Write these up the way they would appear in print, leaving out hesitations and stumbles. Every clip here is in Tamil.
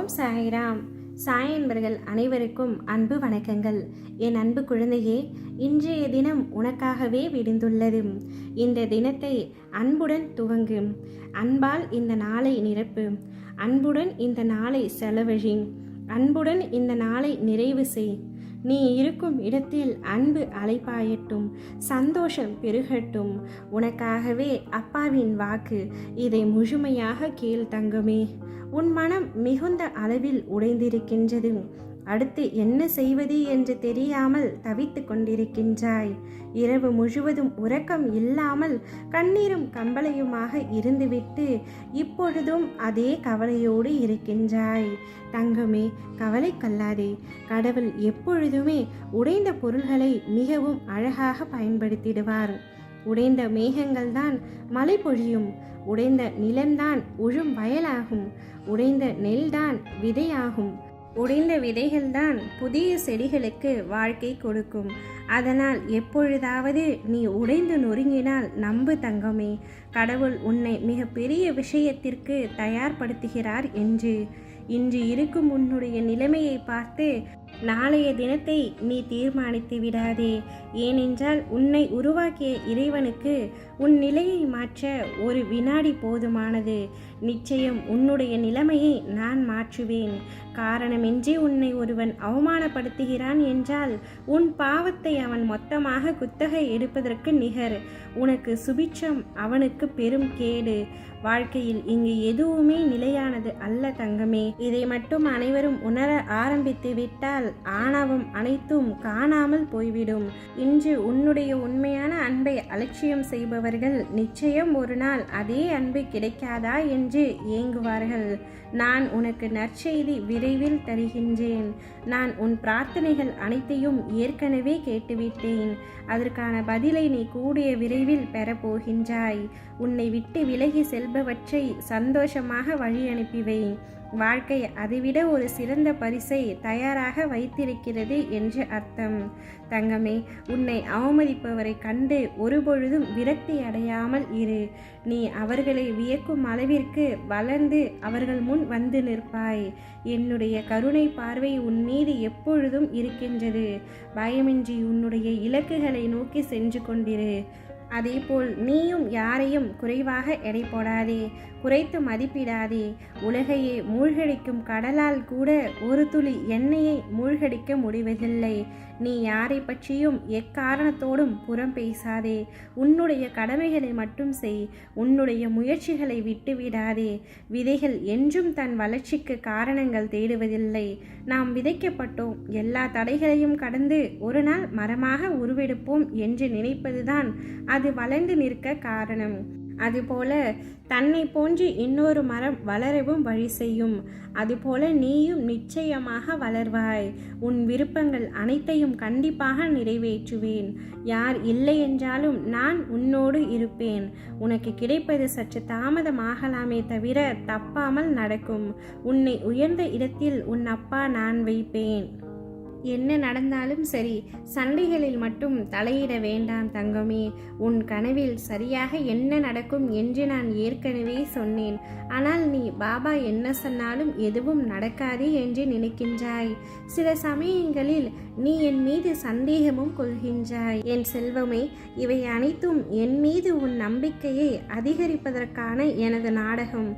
ஓம் சாய்ராம். சாய் என்பர்கள் அனைவருக்கும் அன்பு வணக்கங்கள். என் அன்பு குழந்தையே, இன்றைய தினம் உனக்காகவே விடுந்துள்ளது. இந்த தினத்தை அன்புடன் துவங்கு. அன்பால் இந்த நாளை நிரப்பு. அன்புடன் இந்த நாளை செலவழி. அன்புடன் இந்த நாளை நிறைவு செய். நீ இருக்கும் இடத்தில் அன்பு அலைப்பாயட்டும், சந்தோஷம் பெருகட்டும். உனக்காகவே அப்பாவின் வாக்கு. இதை முழுமையாக கேள் தங்கமே. உன் மனம் மிகுந்த அளவில் உடைந்திருக்கின்றது. அடுத்து என்ன செய்வது என்று தெரியாமல் தவித்து கொண்டிருக்கின்றாய். இரவு முழுவதும் உறக்கம் இல்லாமல் கண்ணீரும் கம்பளையுமாக இருந்துவிட்டு இப்பொழுதும் அதே கவலையோடு இருக்கின்றாய். தங்கமே, கவலை கொள்ளாதே. கடவுள் எப்பொழுதுமே உடைந்த பொருள்களை மிகவும் அழகாக பயன்படுத்திடுவார். உடைந்த மேகங்கள்தான் மழை பொழியும். உடைந்த நிலம்தான் உழும் வயலாகும். உடைந்த நெல்தான் விதையாகும். உடைந்த விதைகள்தான் புதிய செடிகளுக்கு வாழ்க்கை கொடுக்கும். அதனால் எப்பொழுதாவது நீ உடைந்து நொறுங்கினால் நம்பு தங்கமே, கடவுள் உன்னை மிக பெரிய விஷயத்திற்கு தயார்படுத்துகிறார் என்று. இன்று இருக்கும் உன்னுடைய நிலைமையை பார்த்து நாளைய தினத்தை நீ தீர்மானித்து விடாதே. ஏனென்றால் உன்னை உருவாக்கிய இறைவனுக்கு உன் நிலையை மாற்ற ஒரு வினாடி போதுமானது. நிச்சயம் உன்னுடைய நிலைமையை நான் மாற்றுவேன். காரணமின்றி உன்னை ஒருவன் அவமானப்படுத்துகிறான் என்றால் உன் பாவத்தை அவன் மொத்தமாக குத்தகை எடுப்பதற்கு நிகர். உனக்கு சுபிட்சம், அவனுக்கு பெரும் கேடு. வாழ்க்கையில் இங்கு எதுவுமே நிலையானது அல்ல தங்கமே. இதை மட்டும் அனைவரும் உணர ஆரம்பித்து விட்டால் ஆணவம் அனைத்தும் காணாமல் போய்விடும். இன்று உன்னுடைய உண்மையான அன்பை அலட்சியம் செய்பவர்கள் நிச்சயம் ஒரு நாள் அதே அன்பு கிடைக்காதா என்று ஏங்குவார்கள். நான் உனக்கு நற்செய்தி விரைவில் தருகின்றேன். நான் உன் பிரார்த்தனைகள் அனைத்தையும் ஏற்கனவே கேட்டுவிட்டேன். அதற்கான பதிலை நீ கூடிய விரைவில் பெறப்போகின்றாய். உன்னை விட்டு விலகி செல்பவற்றை சந்தோஷமாக வழி அனுப்பிவை. வாழ்க்கை அதைவிட ஒரு சிறந்த பரிசை தயாராக வைத்திருக்கிறது என்று அர்த்தம். தங்கமே, உன்னை அவமதிப்பவரை கண்டு ஒருபொழுதும் விரக்தி அடையாமல் இரு. நீ அவர்களை வியக்கும் அளவிற்கு வளர்ந்து அவர்கள் முன் வந்து நிற்பாய். என்னுடைய கருணை பார்வை உன் மீது எப்பொழுதும் இருக்கின்றது. பயமின்றி உன்னுடைய இலக்குகளை நோக்கி சென்று கொண்டிரு. அதேபோல் நீயும் யாரையும் குறைவாக எடை போடாதே, குறைத்து மதிப்பிடாதே. உலகையே மூழ்கடிக்கும் கடலால் கூட ஒரு துளி எண்ணெயை மூழ்கடிக்க முடிவதில்லை. நீ யாரை பற்றியும் எக்காரணத்தோடும் புறம் பேசாதே. உன்னுடைய கடமைகளை மட்டும் செய். உன்னுடைய முயற்சிகளை விட்டுவிடாதே. விதைகள் என்றும் தன் வளர்ச்சிக்கு காரணங்கள் தேடுவதில்லை. நாம் விதைக்கப்பட்டோம், எல்லா தடைகளையும் கடந்து ஒரு நாள் மரமாக உருவெடுப்போம் என்று நினைப்பதுதான் அது வளர்ந்து நிற்க காரணம். அதுபோல தன்னை போன்று இன்னொரு மரம் வளரவும் வழி செய்யும். அதுபோல நீயும் நிச்சயமாக வளர்வாய். உன் விருப்பங்கள் அனைத்தையும் கண்டிப்பாக நிறைவேற்றுவேன். யார் இல்லை என்றாலும் நான் உன்னோடு இருப்பேன். உனக்கு கிடைப்பது சற்று தாமதமாகலாமே தவிர தப்பாமல் நடக்கும். உன்னை உயர்ந்த இடத்தில் உன் அப்பா நான் வைப்பேன். என்ன நடந்தாலும் சரி, சண்டைகளில் மட்டும் தலையிட வேண்டாம் தங்கமே. உன் கனவில் சரியாக என்ன நடக்கும் என்று நான் ஏற்கனவே சொன்னேன். ஆனால் நீ பாபா என்ன சொன்னாலும் எதுவும் நடக்காது என்று நினைக்கின்றாய். சில சமயங்களில் நீ என் மீது சந்தேகமும் கொள்கின்றாய். என் செல்வமே, இவை அனைத்தும் என் மீது உன் நம்பிக்கையை அதிகரிப்பதற்கான எனது நாடகம்.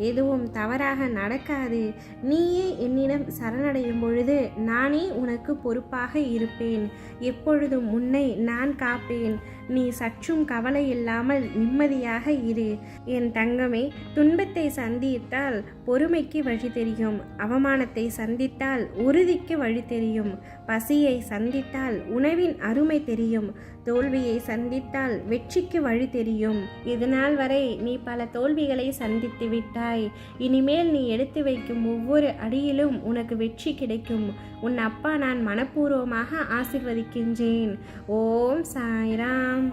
எதுவும் தவறாக நடக்காது. நீயே என்னிடம் சரணடையும் பொழுது நானே உனக்கு பொறுப்பாக இருப்பேன். எப்பொழுதும் உன்னை நான் காப்பேன். நீ சற்றும் கவலை இல்லாமல் நிம்மதியாக இரு. என் தங்கமே, துன்பத்தை சந்தித்தால் பொறுமைக்கு வழி தெரியும். அவமானத்தை சந்தித்தால் உறுதிக்கு வழி தெரியும். பசியை சந்தித்தால் உணவின் அருமை தெரியும். தோல்வியை சந்தித்தால் வெற்றிக்கு வழி தெரியும். இதனால் வரை நீ பல தோல்விகளை சந்தித்து விட்டாய். இனிமேல் நீ எடுத்து வைக்கும் ஒவ்வொரு அடியிலும் உனக்கு வெற்றி கிடைக்கும். உன் அப்பா நான் மனப்பூர்வமாக ஆசீர்வதிக்கின்றேன். ஓம் சாய்ராம்.